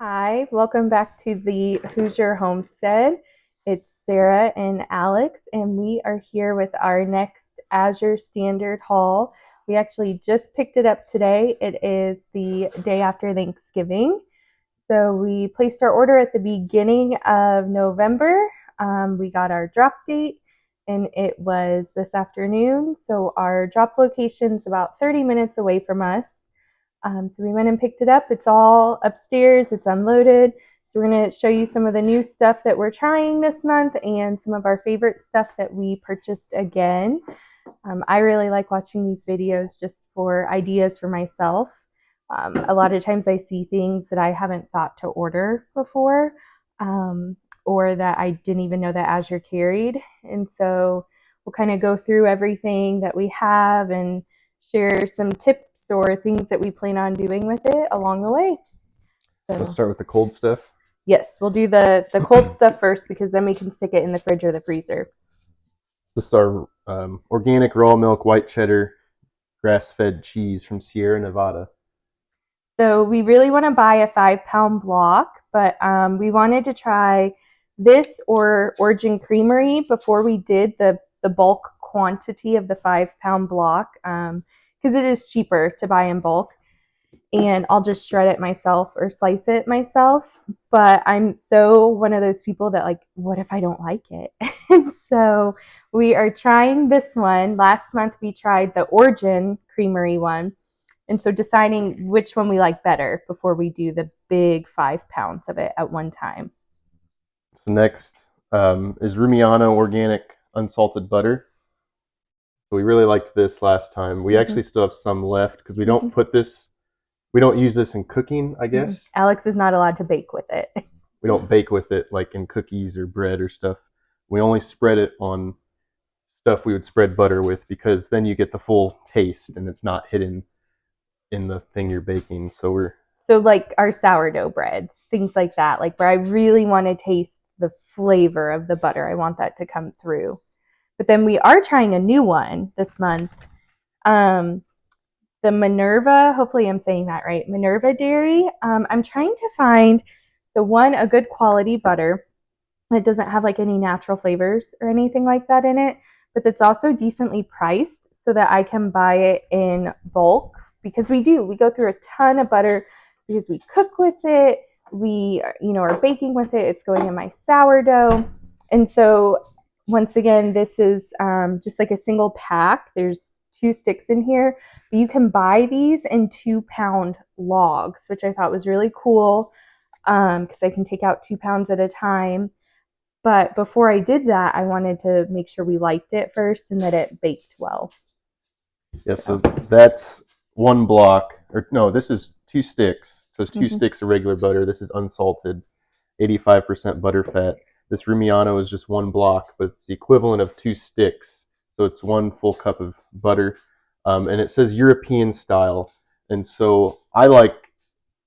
Hi, welcome back to the Hoosier Homestead. It's Sarah and Alex, and we are here with our next Azure Standard haul. We actually just picked it up today. It is the day after Thanksgiving. So we placed our order at the beginning of November. We got our drop date, and it was this afternoon. So our drop location is about 30 minutes away from us. So we went and picked it up. It's all upstairs. It's unloaded. So we're going to show you some of the new stuff that we're trying this month and some of our favorite stuff that we purchased again. I really like watching these videos just for ideas for myself. A lot of times I see things that I haven't thought to order before, or that I didn't even know that Azure carried. And so we'll kind of go through everything that we have and share some tips or things that we plan on doing with it along the way. So let's start with the cold stuff. Yes, we'll do the cold stuff first because then we can stick it in the fridge or the freezer. This is our organic raw milk white cheddar grass-fed cheese from Sierra Nevada. So we really want to buy a 5-pound block, but we wanted to try this or Origin Creamery before we did the bulk quantity of the 5-pound block, because it is cheaper to buy in bulk. And I'll just shred it myself or slice it myself. But I'm so one of those people that like, what if I don't like it? So we are trying this one. Last month we tried the Origin Creamery one. And so deciding which one we like better before we do the big 5 pounds of it at one time. So next is Rumiano organic unsalted butter. So we really liked this last time. We actually still have some left because we don't we don't use this in cooking, I guess. Alex is not allowed to bake with it. We don't bake with it like in cookies or bread or stuff. We only spread it on stuff we would spread butter with because then you get the full taste and it's not hidden in the thing you're baking. So like our sourdough breads, things like that, like where I really want to taste the flavor of the butter. I want that to come through. But then we are trying a new one this month. The Minerva, hopefully I'm saying that right, Minerva Dairy. I'm trying to find, so one, a good quality butter. It doesn't have like any natural flavors or anything like that in it, but it's also decently priced so that I can buy it in bulk because we go through a ton of butter because we cook with it. We, are baking with it. It's going in my sourdough. And so once again, this is just like a single pack. There's 2 sticks in here, but you can buy these in 2-pound logs, which I thought was really cool because I can take out 2 pounds at a time. But before I did that, I wanted to make sure we liked it first and that it baked well. Yeah, so that's 1 block, or no, this is 2 sticks. So it's 2 sticks of regular butter. This is unsalted, 85% butter fat. This Rumiano is just 1 block, but it's the equivalent of 2 sticks. So it's 1 full cup of butter. And it says European style. And so I like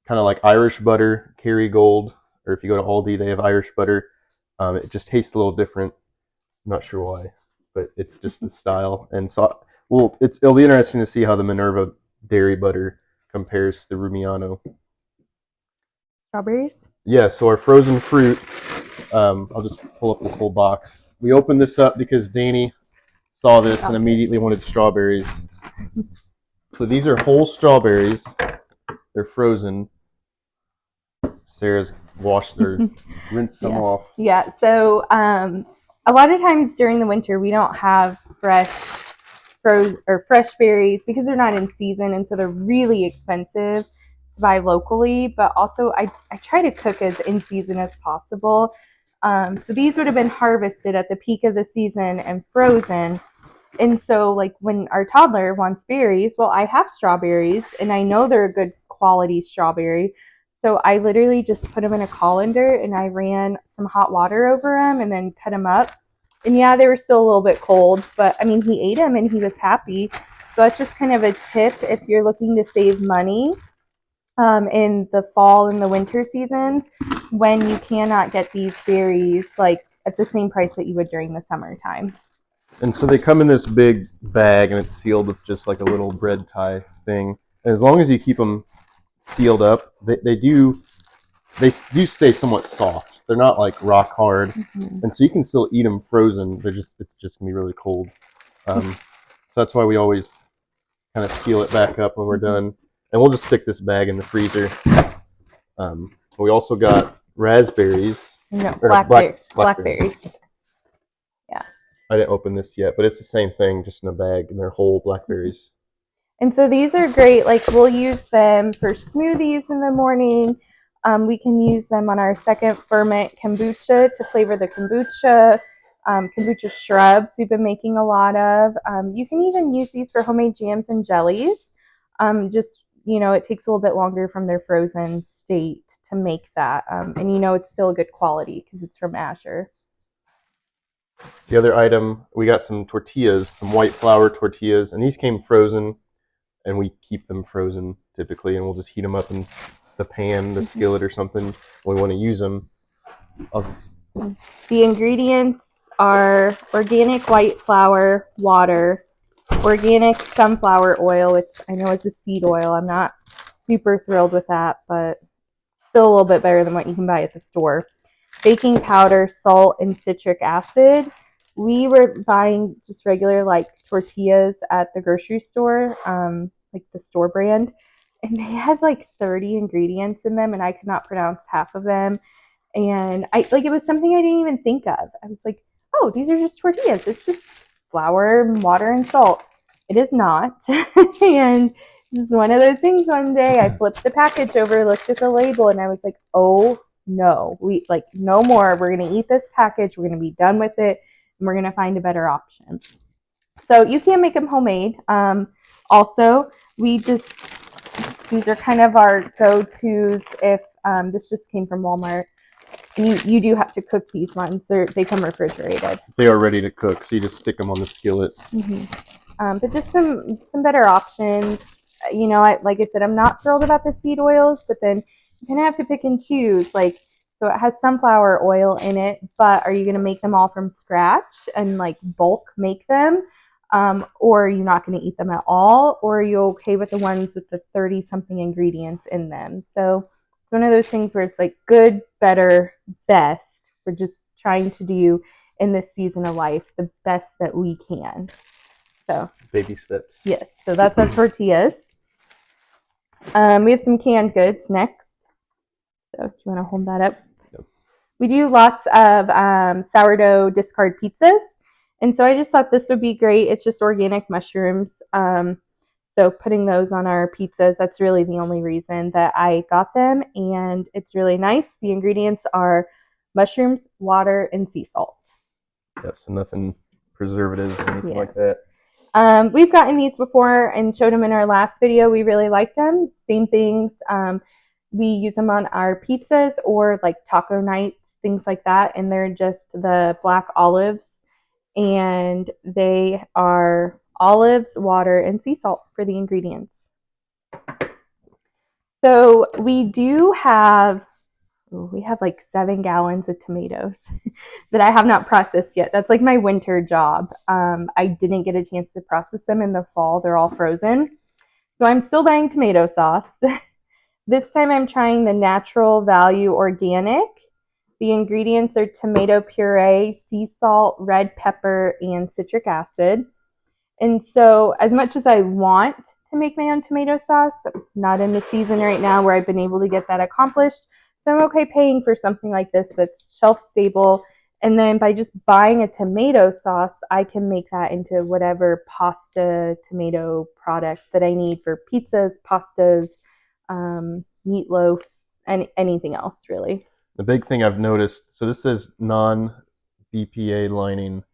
kind of like Irish butter, Kerrygold, or if you go to Aldi, they have Irish butter. It just tastes a little different. I'm not sure why, but it's just the style. And so, it'll be interesting to see how the Minerva dairy butter compares to the Rumiano. Strawberries? Yeah, so our frozen fruit, I'll just pull up this whole box. We opened this up because Danny saw this and immediately wanted strawberries. So these are whole strawberries. They're frozen. Sarah's washed or rinsed them off. Yeah, so a lot of times during the winter we don't have fresh berries because they're not in season, and so they're really expensive to buy locally. But also I try to cook as in season as possible. So these would have been harvested at the peak of the season and frozen. And so like when our toddler wants berries, well, I have strawberries and I know they're a good quality strawberry. So I literally just put them in a colander and I ran some hot water over them and then cut them up. And yeah, they were still a little bit cold, but I mean, he ate them and he was happy. So that's just kind of a tip if you're looking to save money in the fall and the winter seasons when you cannot get these berries like at the same price that you would during the summertime. And so they come in this big bag and it's sealed with just like a little bread tie thing. And as long as you keep them sealed up, they do they do stay somewhat soft. They're not like rock hard, and so you can still eat them frozen. It's just gonna be really cold. So that's why we always kind of seal it back up when we're done, and we'll just stick this bag in the freezer. We also got raspberries. No, Blackberries. blackberries. Yeah. I didn't open this yet, but it's the same thing, just in a bag, and they're whole blackberries. And so these are great. Like we'll use them for smoothies in the morning. We can use them on our second ferment kombucha to flavor the kombucha. Kombucha shrubs we've been making a lot of. You can even use these for homemade jams and jellies. Just, it takes a little bit longer from their frozen state to make that. And it's still a good quality because it's from Azure. The other item, we got some tortillas, some white flour tortillas, and these came frozen, and we keep them frozen typically, and we'll just heat them up in the pan, the skillet or something when we want to use them. The ingredients are organic white flour, water, organic sunflower oil, which I know is a seed oil. I'm not super thrilled with that, but still a little bit better than what you can buy at the store. Baking powder, salt, and citric acid. We were buying just regular like tortillas at the grocery store, like the store brand, and they had like 30 ingredients in them, and I could not pronounce half of them. And it was something I didn't even think of. I was like, oh, these are just tortillas. It's just flour, water, and salt. It is not. And just one of those things one day I flipped the package over, looked at the label, and I was like, oh no, no more. We're gonna eat this package, we're gonna be done with it, and we're gonna find a better option. So you can make them homemade. Also, these are kind of our go-tos if this just came from Walmart. You do have to cook these ones. They come refrigerated. They are ready to cook, so you just stick them on the skillet. But just some better options. Like I said, I'm not thrilled about the seed oils, but then you kind of have to pick and choose. So it has sunflower oil in it, but are you going to make them all from scratch and like bulk make them? Or are you not going to eat them at all? Or are you okay with the ones with the 30-something ingredients in them? So it's one of those things where it's like good, better, best. We're just trying to do in this season of life the best that we can. So baby steps. Yes. So that's our tortillas. We have some canned goods next. So do you want to hold that up? Yep. We do lots of sourdough discard pizzas. And so I just thought this would be great. It's just organic mushrooms. So putting those on our pizzas, that's really the only reason that I got them. And it's really nice. The ingredients are mushrooms, water, and sea salt. Yes, so nothing preservatives or anything like that. We've gotten these before and showed them in our last video. We really liked them. Same things. We use them on our pizzas or like taco nights, things like that. And they're just the black olives. And they are olives, water, and sea salt for the ingredients. So we have like 7 gallons of tomatoes that I have not processed yet. That's like my winter job. I didn't get a chance to process them in the fall. They're all frozen. So I'm still buying tomato sauce. This time I'm trying the Natural Value Organic. The ingredients are tomato puree, sea salt, red pepper, and citric acid. And so as much as I want to make my own tomato sauce, I'm not in the season right now where I've been able to get that accomplished. So I'm okay paying for something like this that's shelf stable. And then by just buying a tomato sauce, I can make that into whatever pasta tomato product that I need for pizzas, pastas, meatloafs, and anything else really. The big thing I've noticed, so this says non-BPA lining.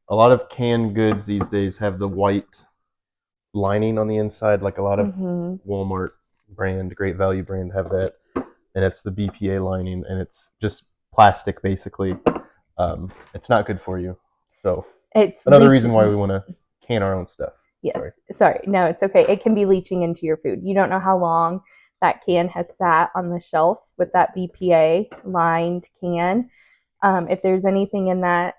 A lot of canned goods these days have the white lining on the inside, like a lot of Walmart brand, Great Value brand have that, and it's the BPA lining, and it's just plastic basically. It's not good for you. So it's another reason why we want to can our own stuff. Yes. Sorry. No, it's okay. It can be leaching into your food. You don't know how long that can has sat on the shelf with that BPA lined can. If there's anything in that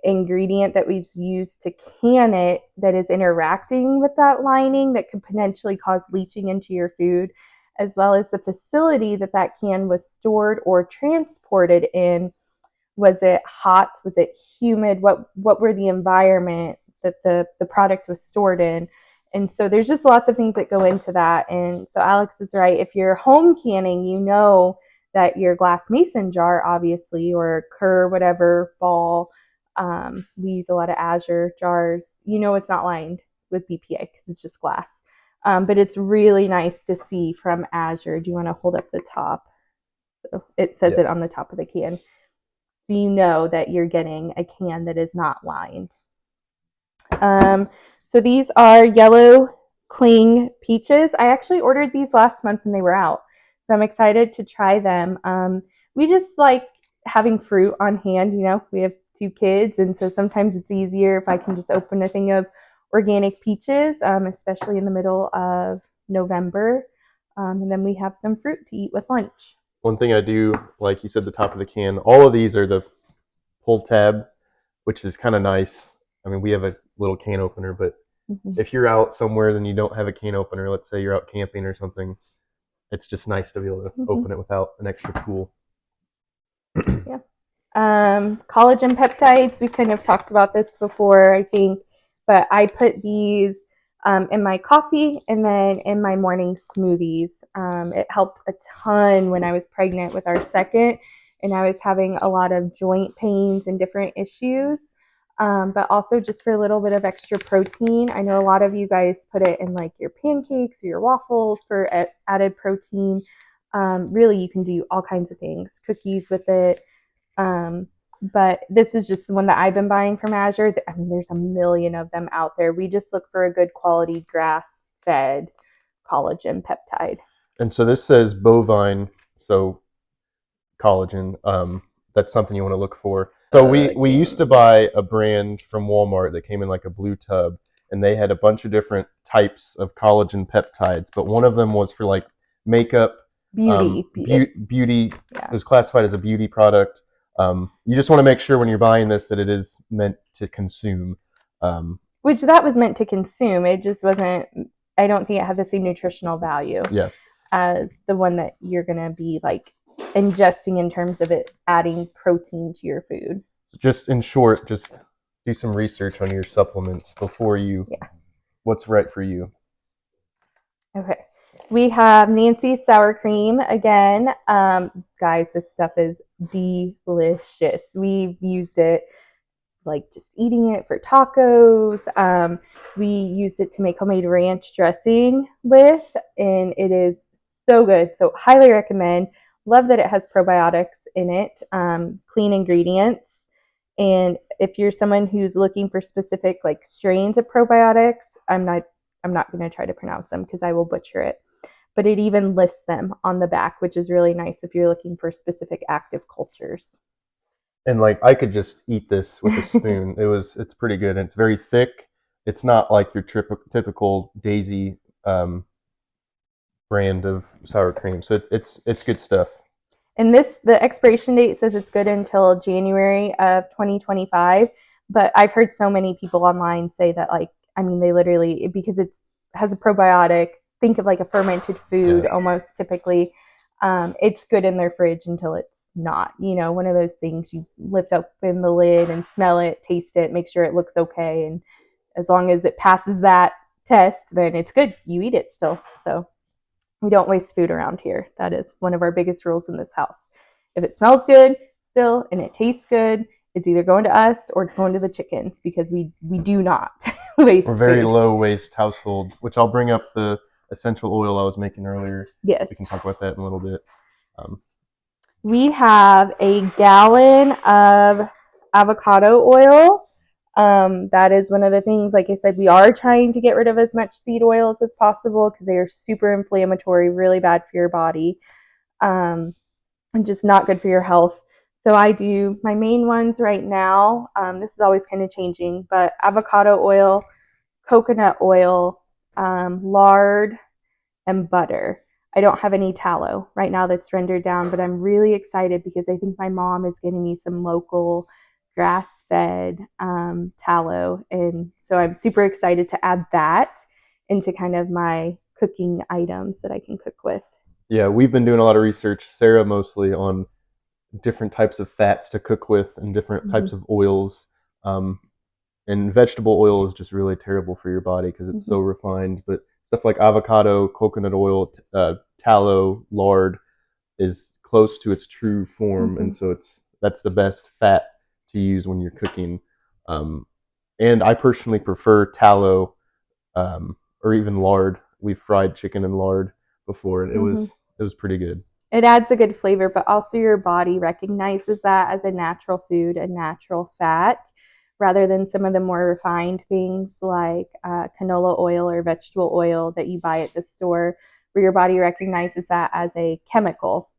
ingredient that we use to can it that is interacting with that lining that could potentially cause leaching into your food, as well as the facility that that can was stored or transported in. Was it hot? Was it humid? What were the environment that the product was stored in? And so there's just lots of things that go into that. And so Alex is right. If you're home canning, you know that your glass mason jar, obviously, or Kerr, whatever ball, we use a lot of Azure jars. You know it's not lined with BPA because it's just glass. But it's really nice to see from Azure. Do you want to hold up the top? So it says it on the top of the can. So you know that you're getting a can that is not lined. So these are yellow cling peaches. I actually ordered these last month and they were out. So I'm excited to try them. We just like having fruit on hand. You know, we have 2 kids, and so sometimes it's easier if I can just open a thing of organic peaches, especially in the middle of November. And then we have some fruit to eat with lunch. One thing I do, like you said, the top of the can, all of these are the pull tab, which is kind of nice. I mean, we have a little can opener, but if you're out somewhere then you don't have a can opener, let's say you're out camping or something, it's just nice to be able to open it without an extra tool. Yeah. Collagen peptides, we kind of talked about this before, I think, but I put these in my coffee and then in my morning smoothies. It helped a ton when I was pregnant with our second, and I was having a lot of joint pains and different issues. But also just for a little bit of extra protein. I know a lot of you guys put it in like your pancakes or your waffles for added protein. Really, you can do all kinds of things, cookies with it. But this is just the one that I've been buying from Azure. I mean, there's a million of them out there. We just look for a good quality grass-fed collagen peptide. And so this says bovine, so collagen. That's something you want to look for. So we used to buy a brand from Walmart that came in like a blue tub, and they had a bunch of different types of collagen peptides, but one of them was for like makeup, beauty. Yeah. It was classified as a beauty product. You just want to make sure when you're buying this that it is meant to consume. Which that was meant to consume. It just wasn't. I don't think it had the same nutritional value as the one that you're gonna be like ingesting in terms of it adding protein to your food. So just in short, just do some research on your supplements before you. What's right for you? Okay. We have Nancy's sour cream again. Guys, this stuff is delicious. We've used it like just eating it for tacos. We used it to make homemade ranch dressing with, and it is so good. So highly recommend. Love that it has probiotics in it, clean ingredients. And if you're someone who's looking for specific like strains of probiotics, I'm not going to try to pronounce them because I will butcher it. But it even lists them on the back, which is really nice if you're looking for specific active cultures. And like I could just eat this with a spoon. It's pretty good. And it's very thick. It's not like your typical Daisy brand of sour cream. So it's good stuff. And the expiration date says it's good until January of 2025. But I've heard so many people online say that, like, I mean, they literally, because it has a probiotic, think of like a fermented food almost typically. It's good in their fridge until it's not. You know, one of those things you lift open the lid and smell it, taste it, make sure it looks okay. And as long as it passes that test, then it's good. You eat it still. So we don't waste food around here. That is one of our biggest rules in this house. If it smells good still and it tastes good, it's either going to us or it's going to the chickens, because we do not waste. We're very low waste household, which I'll bring up the essential oil I was making earlier. Yes. We can talk about that in a little bit. We have a gallon of avocado oil. That is one of the things, like I said, we are trying to get rid of as much seed oils as possible because they are super inflammatory, really bad for your body, and just not good for your health. So I do my main ones right now. This is always kind of changing, but avocado oil, coconut oil, lard, and butter. I don't have any tallow right now that's rendered down, but I'm really excited because I think my mom is getting me some local grass-fed tallow, and so I'm super excited to add that into kind of my cooking items that I can cook with. Yeah, we've been doing a lot of research, Sarah mostly, on different types of fats to cook with and different Mm-hmm. types of oils. Um, and vegetable oil is just really terrible for your body because it's Mm-hmm. so refined. But stuff like avocado, coconut oil, tallow, lard is close to its true form, Mm-hmm. and so that's the best fat to use when you're cooking. Um, and I personally prefer tallow or even lard. We've fried chicken in lard before, and Mm-hmm. it was pretty good. It adds a good flavor, but also your body recognizes that as a natural food, a natural fat, rather than some of the more refined things like canola oil or vegetable oil that you buy at the store, where your body recognizes that as a chemical.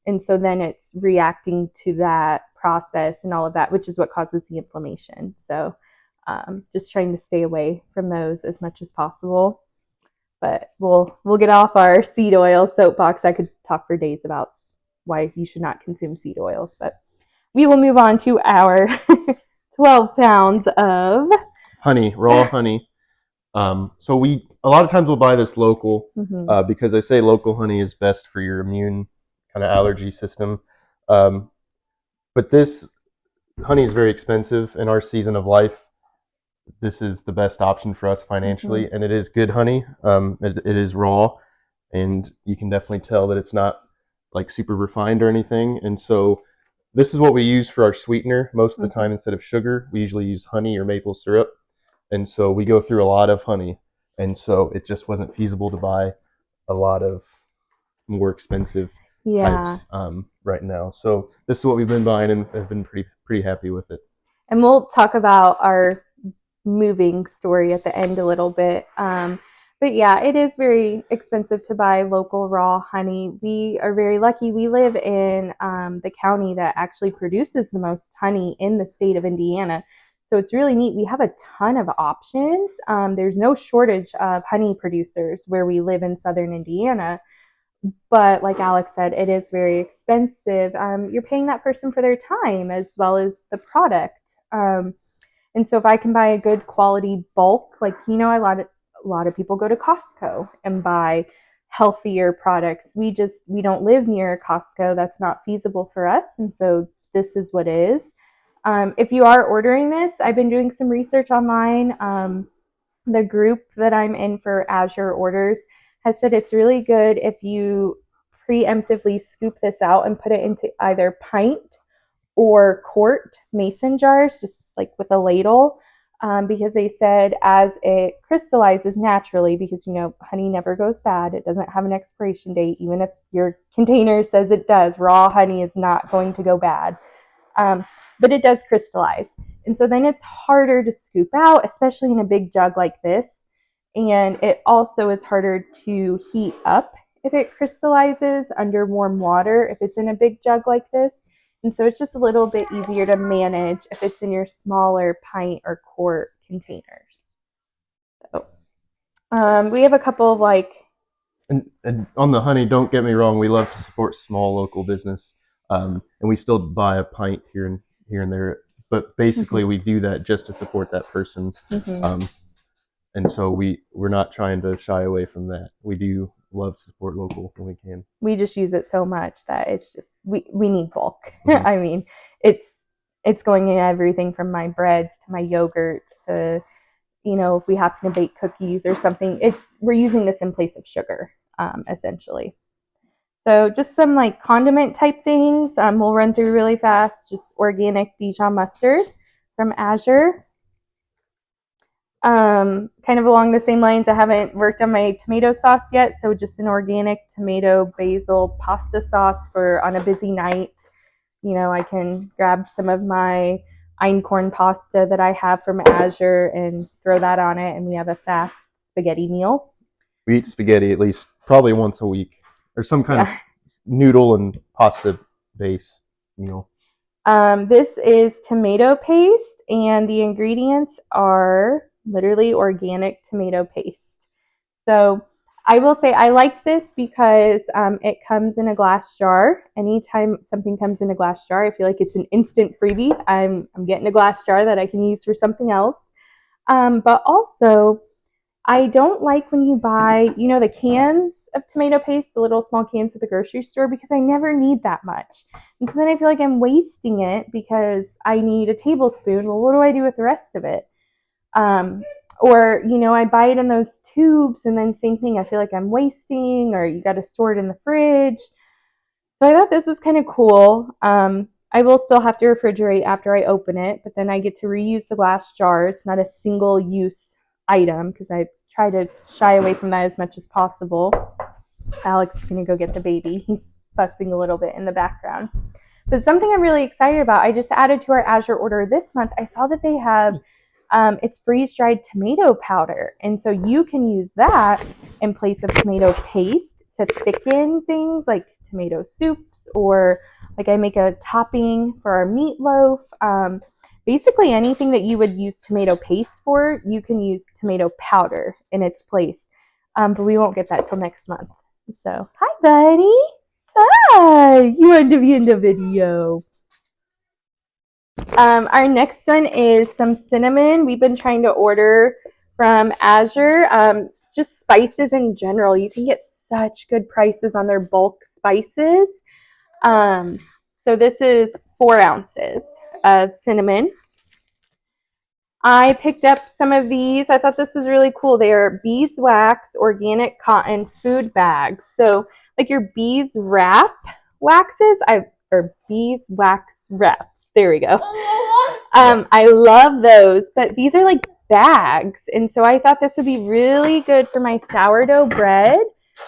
And so then it's reacting to that process and all of that, which is what causes the inflammation. So just trying to stay away from those as much as possible. But we'll get off our seed oil soapbox. I could talk for days about why you should not consume seed oils, but we will move on to our 12 pounds of honey, raw honey. So we a lot of times we'll buy this local mm-hmm. because they say local honey is best for your immune kind of allergy system. Um, but this honey is very expensive in our season of life. This is the best option for us Mm-hmm. financially, and it is good honey. It is raw, and you can definitely tell that it's not like super refined or anything. And so this is what we use for our sweetener most of the Mm-hmm. time. Instead of sugar, we usually use honey or maple syrup. And so we go through a lot of honey, and so it just wasn't feasible to buy a lot of more expensive Yeah. types right now. So this is what we've been buying, and have been pretty happy with it. And we'll talk about our moving story at the end a little bit. But yeah, it is very expensive to buy local raw honey. We are very lucky. We live in the county that actually produces the most honey in the state of Indiana. So it's really neat. We have a ton of options. There's no shortage of honey producers where we live in southern Indiana. But like Alex said, it is very expensive. You're paying that person for their time as well as the product. And so if I can buy a good quality bulk, like a lot of people go to Costco and buy healthier products. We don't live near Costco. That's not feasible for us. And so this is what is. If you are ordering this, I've been doing some research online. The group that I'm in for Azure orders has said it's really good if you preemptively scoop this out and put it into either pint or quart mason jars, just like with a ladle, because they said as it crystallizes naturally, because honey never goes bad, it doesn't have an expiration date, even if your container says it does. Raw honey is not going to go bad, um, but it does crystallize, and so then it's harder to scoop out, especially in a big jug like this. And it also is harder to heat up if it crystallizes under warm water if it's in a big jug like this. And so it's just a little bit easier to manage if it's in your smaller pint or quart containers. So we have a couple of And on the honey, don't get me wrong, we love to support small local business, and we still buy a pint here and there. But basically, we do that just to support that person, mm-hmm. um, and so we're not trying to shy away from that. We do love to support local when we can. We just use it so much that it's just we need bulk. Mm-hmm. I mean, it's going in everything from my breads to my yogurts to if we happen to bake cookies or something. We're using this in place of sugar, essentially. So just some like condiment type things. We'll run through really fast. Just organic Dijon mustard from Azure. Kind of along the same lines, I haven't worked on my tomato sauce yet, so just an organic tomato basil pasta sauce for on a busy night. I can grab some of my einkorn pasta that I have from Azure and throw that on it, and we have a fast spaghetti meal. We eat spaghetti at least probably once a week, or some kind of Yeah. noodle and pasta base meal. This is tomato paste, and the ingredients are literally organic tomato paste. So I will say I liked this because it comes in a glass jar. Anytime something comes in a glass jar, I feel like it's an instant freebie. I'm getting a glass jar that I can use for something else. But also, I don't like when you buy, the cans of tomato paste, the little small cans at the grocery store, because I never need that much. And so then I feel like I'm wasting it because I need a tablespoon. Well, what do I do with the rest of it? Or, I buy it in those tubes, and then same thing, I feel like I'm wasting, or you got to store it in the fridge. So I thought this was kind of cool. I will still have to refrigerate after I open it, but then I get to reuse the glass jar. It's not a single use item because I try to shy away from that as much as possible. Alex is going to go get the baby. He's fussing a little bit in the background. But something I'm really excited about, I just added to our Azure order this month. I saw that they have it's freeze-dried tomato powder. And so you can use that in place of tomato paste to thicken things like tomato soups, or like I make a topping for our meatloaf. Basically anything that you would use tomato paste for, you can use tomato powder in its place. But we won't get that till next month. So, hi, buddy. Hi. You wanted to be in the video. Our next one is some cinnamon. We've been trying to order from Azure. Just spices in general. You can get such good prices on their bulk spices. So this is 4 ounces of cinnamon. I picked up some of these. I thought this was really cool. They are beeswax organic cotton food bags. So like your beeswax waxes, or beeswax wraps. There we go. I love those, but these are like bags. And so I thought this would be really good for my sourdough bread.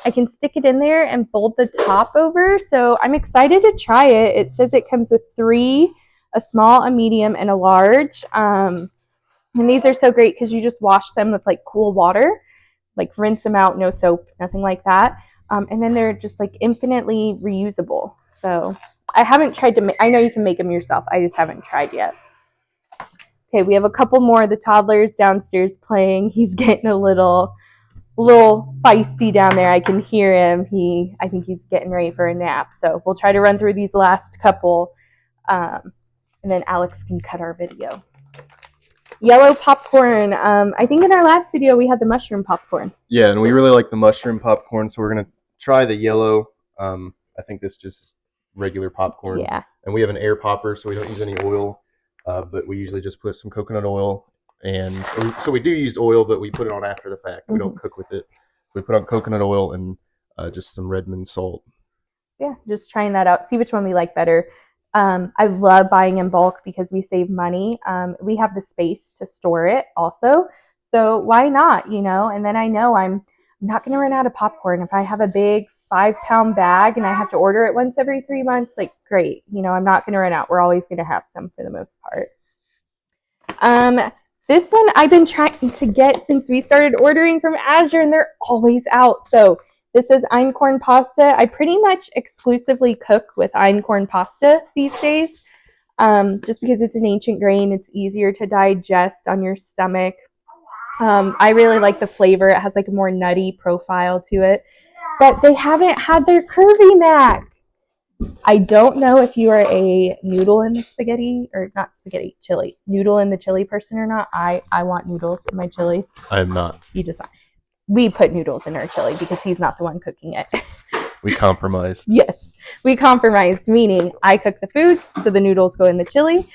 I can stick it in there and fold the top over. So I'm excited to try it. It says it comes with 3, a small, a medium, and a large. And these are so great because you just wash them with like cool water, like rinse them out, no soap, nothing like that. And then they're just like infinitely reusable. So I haven't tried to I know you can make them yourself. I just haven't tried yet. Okay, we have a couple more. The toddler's downstairs playing. He's getting a little feisty down there. I can hear him. I think he's getting ready for a nap. So we'll try to run through these last couple, and then Alex can cut our video. Yellow popcorn. I think in our last video we had the mushroom popcorn. Yeah, and we really like the mushroom popcorn, so we're going to try the yellow. I think this is just regular popcorn. Yeah. And we have an air popper, so we don't use any oil, but we usually just put some coconut oil. So we do use oil, but we put it on after the fact. We don't cook with it. We put on coconut oil and just some Redmond salt. Yeah, just trying that out. See which one we like better. I love buying in bulk because we save money. We have the space to store it also. So why not, And then I know I'm not going to run out of popcorn. If I have a big 5-pound bag and I have to order it once every 3 months, like great. I'm not going to run out. We're always going to have some for the most part. This one I've been trying to get since we started ordering from Azure, and they're always out. So this is einkorn pasta. I pretty much exclusively cook with einkorn pasta these days, just because it's an ancient grain. It's easier to digest on your stomach. I really like the flavor. It has like a more nutty profile to it. But they haven't had their curvy mac. I don't know if you are a noodle in the spaghetti, or not spaghetti, chili. Noodle in the chili person or not. I want noodles in my chili. I am not. You decide. We put noodles in our chili because he's not the one cooking it. We compromised. Yes, we compromised, meaning I cook the food, so the noodles go in the chili.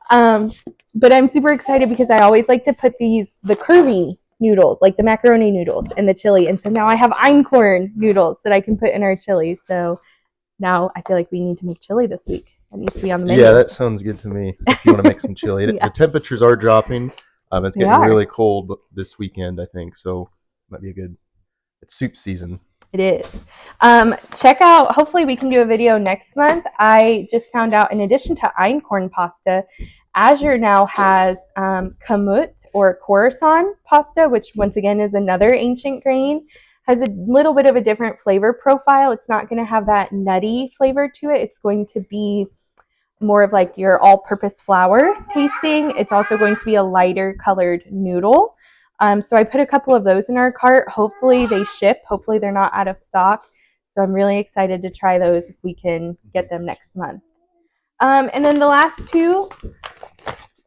But I'm super excited because I always like to put the curvy noodles, like the macaroni noodles, in the chili. And so now I have einkorn noodles that I can put in our chili. So now I feel like we need to make chili this week. That needs to be on the menu. Yeah, that sounds good to me. If you want to make some chili. Yeah. The temperatures are dropping. It's getting really cold this weekend, I think. So might be it's soup season. It is. Check out, hopefully we can do a video next month. I just found out, in addition to einkorn pasta, Azure now has kamut, or Khorasan pasta, which once again is another ancient grain. Has a little bit of a different flavor profile. It's not going to have that nutty flavor to it. It's going to be more of like your all-purpose flour tasting. It's also going to be a lighter colored noodle. So I put a couple of those in our cart. Hopefully they ship. Hopefully they're not out of stock. So I'm really excited to try those if we can get them next month. And then the last two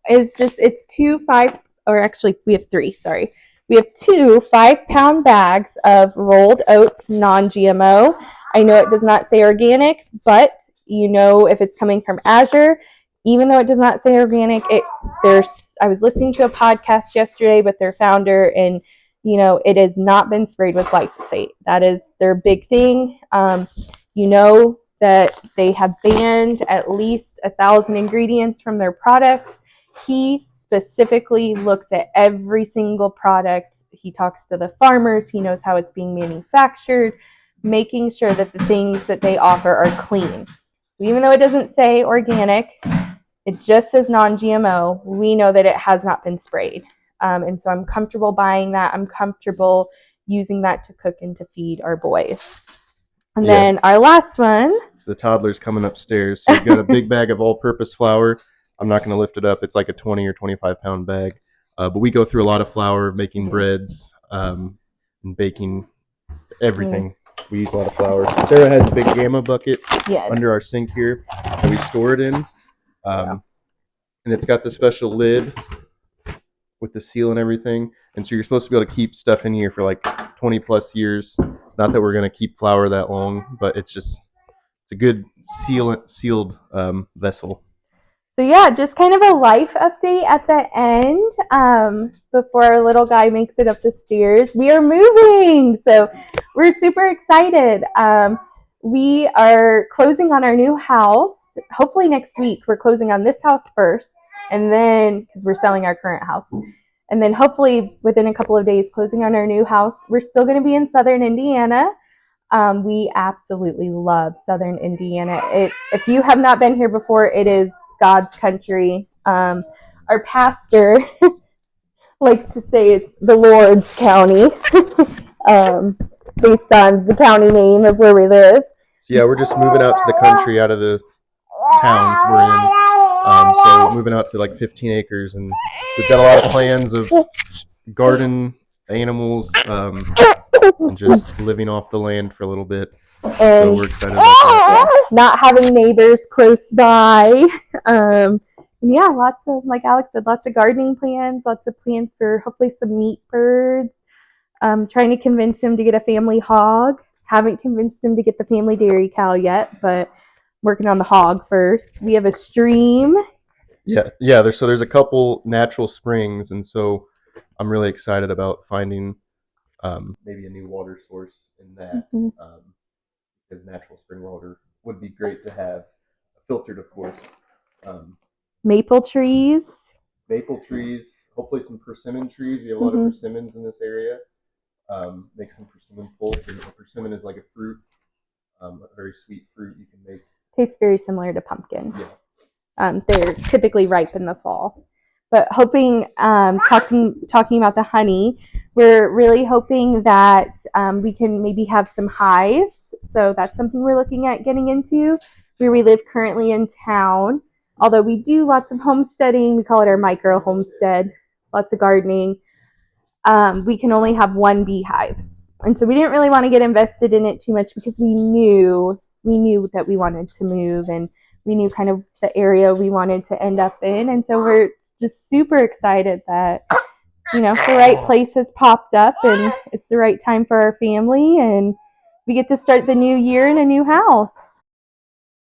is just, it's 2, 5, or actually we have 3, sorry. We have two 5-pound bags of rolled oats, non-GMO. I know it does not say organic, but you know if it's coming from Azure, even though it does not say organic, I was listening to a podcast yesterday with their founder, and it has not been sprayed with glyphosate. That is their big thing. That they have banned at least 1,000 ingredients from their products. He specifically looks at every single product. He talks to the farmers. He knows how it's being manufactured, making sure that the things that they offer are clean. So even though it doesn't say organic, it just says non-GMO, we know that it has not been sprayed. And so I'm comfortable buying that. I'm comfortable using that to cook and to feed our boys. And then our last one. So the toddler's coming upstairs. So we've got a big bag of all-purpose flour. I'm not going to lift it up. It's like a 20 or 25-pound bag. But we go through a lot of flour making breads and baking everything. We use a lot of flour. So Sarah has a big Gamma bucket under our sink here that we store it in. And it's got the special lid with the seal and everything. And so you're supposed to be able to keep stuff in here for like 20 plus years. Not that we're going to keep flour that long, but it's a good sealed vessel. So yeah, just kind of a life update at the end before our little guy makes it up the stairs. We are moving, so we're super excited. We are closing on our new house. Hopefully next week. We're closing on this house first, and then because we're selling our current house. And then hopefully within a couple of days closing on our new house. We're still going to be in southern Indiana. We absolutely love southern Indiana. If you have not been here before, it is God's country. Our pastor likes to say it's the Lord's county, based on the county name of where we live. So yeah, we're just moving out to the country, out of the town we're in. So moving out to like 15 acres, and we've got a lot of plans of garden, animals, and just living off the land for a little bit. And so we're excited about that. Not having neighbors close by. Yeah, lots of, like Alex said, lots of gardening plans, lots of plans for hopefully some meat birds. Trying to convince him to get a family hog. Haven't convinced him to get the family dairy cow yet, but working on the hog first. We have a stream. Yeah. There's a couple natural springs, and so I'm really excited about finding maybe a new water source in that, because natural spring water would be great to have, filtered, of course. Maple trees. Hopefully some persimmon trees. We have a lot of persimmons in this area. Make some persimmon pulp. And a persimmon is like a fruit, a very sweet fruit you can make. Tastes very similar to pumpkin. Yeah. They're typically ripe in the fall. But hoping, talking about the honey, we're really hoping that we can maybe have some hives. So that's something we're looking at getting into. Where we live currently in town, although we do lots of homesteading. We call it our micro homestead. Lots of gardening. We can only have one beehive. And so we didn't really want to get invested in it too much because we knew that we wanted to move, and we knew kind of the area we wanted to end up in. And so we're just super excited that, the right place has popped up and it's the right time for our family, and we get to start the new year in a new house.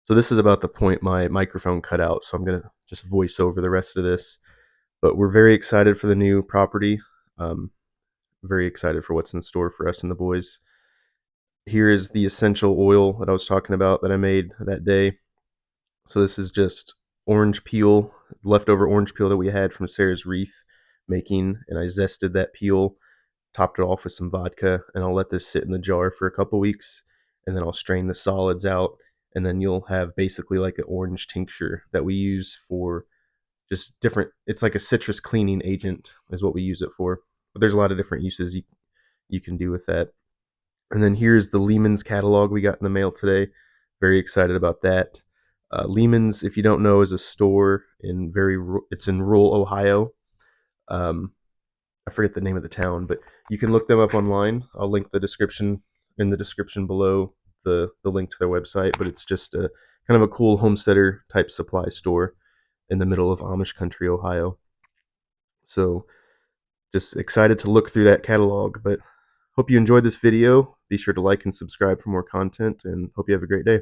So this is about the point my microphone cut out, so I'm going to just voice over the rest of this. But we're very excited for the new property. Very excited for what's in store for us and the boys. Here is the essential oil that I was talking about that I made that day. So this is just orange peel, leftover orange peel that we had from Sarah's wreath making, and I zested that peel, topped it off with some vodka, and I'll let this sit in the jar for a couple weeks, and then I'll strain the solids out, and then you'll have basically like an orange tincture that we use for just different, it's like a citrus cleaning agent is what we use it for. But there's a lot of different uses you can do with that. And then here's the Lehman's catalog we got in the mail today. Very excited about that. Lehman's, if you don't know, is a store it's in rural Ohio. I forget the name of the town, but you can look them up online. I'll link the description below, the link to their website. But it's just a kind of a cool homesteader type supply store in the middle of Amish country, Ohio. So just excited to look through that catalog. But hope you enjoyed this video. Be sure to like and subscribe for more content, and hope you have a great day.